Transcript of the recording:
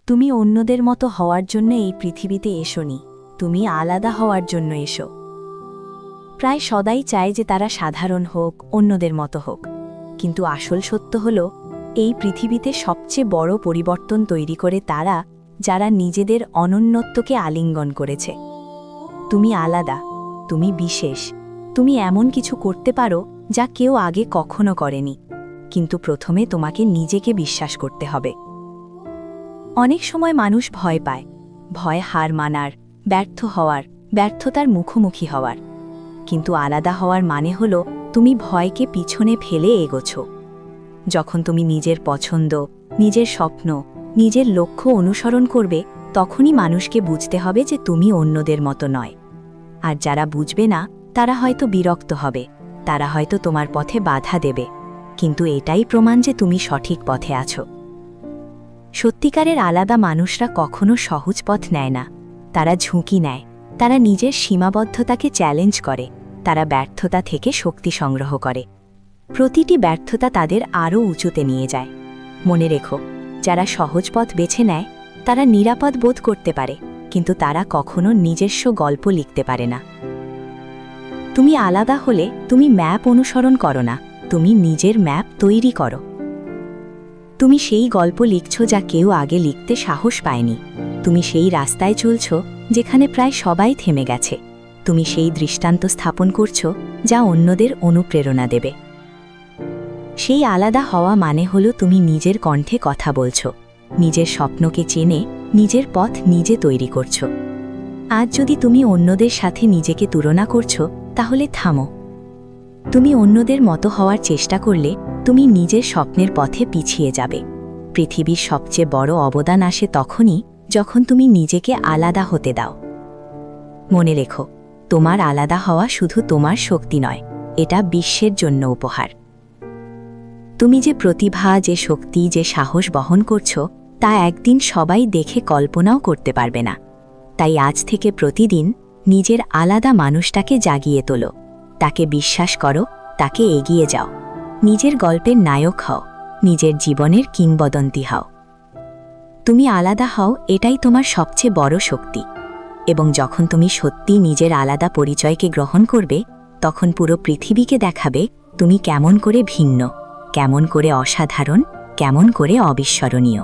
তুমি অন্যদের মতো হওয়ার জন্য এই পৃথিবীতে এসোনি, তুমি আলাদা হওয়ার জন্য এসো। প্রায় সদাই চায় যে তারা সাধারণ হোক, অন্যদের মতো হোক, কিন্তু আসল সত্য হল এই পৃথিবীতে সবচেয়ে বড় পরিবর্তন তৈরি করে তারা, যারা নিজেদের অনন্যত্বকে আলিঙ্গন করেছে। তুমি আলাদা, তুমি বিশেষ, তুমি এমন কিছু করতে পারো যা কেউ আগে কখনো করেনি, কিন্তু প্রথমে তোমাকে নিজেকে বিশ্বাস করতে হবে। অনেক সময় মানুষ ভয় পায়, ভয় হার মানার, ব্যর্থ হওয়ার, ব্যর্থতার মুখোমুখি হওয়ার। কিন্তু আলাদা হওয়ার মানে হল তুমি ভয়কে পিছনে ফেলে এগোছো। যখন তুমি নিজের পছন্দ, নিজের স্বপ্ন, নিজের লক্ষ্য অনুসরণ করবে, তখনই মানুষকে বুঝতে হবে যে তুমি অন্যদের মতো নয়। আর যারা বুঝবে না তারা হয়তো বিরক্ত হবে, তারা হয়তো তোমার পথে বাধা দেবে, কিন্তু এটাই প্রমাণ যে তুমি সঠিক পথে আছো। সত্যিকারের আলাদা মানুষরা কখনো সহজ পথ নেয় না, তারা ঝুঁকি নেয়, তারা নিজের সীমাবদ্ধতাকে চ্যালেঞ্জ করে, তারা ব্যর্থতা থেকে শক্তি সংগ্রহ করে। প্রতিটি ব্যর্থতা তাদের আরও উঁচুতে নিয়ে যায়। মনে রেখো, যারা সহজ পথ বেছে নেয় তারা নিরাপদ বোধ করতে পারে, কিন্তু তারা কখনো নিজস্ব গল্প লিখতে পারে না। তুমি আলাদা হলে তুমি ম্যাপ অনুসরণ করো না, তুমি নিজের ম্যাপ তৈরি করো। তুমি সেই গল্প লিখছ যা কেউ আগে লিখতে সাহস পায়নি। তুমি সেই রাস্তায় চলছ যেখানে প্রায় সবাই থেমে গেছে। তুমি সেই দৃষ্টান্ত স্থাপন করছ যা অন্যদের অনুপ্রেরণা দেবে। সেই আলাদা হওয়া মানে হলো তুমি নিজের কণ্ঠে কথা বলছ, নিজের স্বপ্নকে চেনে, নিজের পথ নিজে তৈরি করছ। আজ যদি তুমি অন্যদের সাথে নিজেকে তুলনা করছো, তাহলে থামো। তুমি অন্যদের মতো হওয়ার চেষ্টা করলে তুমি নিজের স্বপ্নের পথে পিছিয়ে যাবে। পৃথিবীর সবচেয়ে বড় অবদান আসে তখনই যখন তুমি নিজেকে আলাদা হতে দাও। মনে রেখো, তোমার আলাদা হওয়া শুধু তোমার শক্তি নয়, এটা বিশ্বের জন্য উপহার। তুমি যে প্রতিভা, যে শক্তি, যে সাহস বহন করছো, তা একদিন সবাই দেখে কল্পনাও করতে পারবে না। তাই আজ থেকে প্রতিদিন নিজের আলাদা মানুষটাকে জাগিয়ে তোলো, তাকে বিশ্বাস করো, তাকে এগিয়ে যাও। নিজের গল্পের নায়ক হও, নিজের জীবনের কিংবদন্তি হও। তুমি আলাদা হও, এটাই তোমার সবচেয়ে বড় শক্তি। এবং যখন তুমি সত্যি নিজের আলাদা পরিচয়কে গ্রহণ করবে, তখন পুরো পৃথিবীকে দেখাবে তুমি কেমন করে ভিন্ন, কেমন করে অসাধারণ, কেমন করে অবিস্মরণীয়।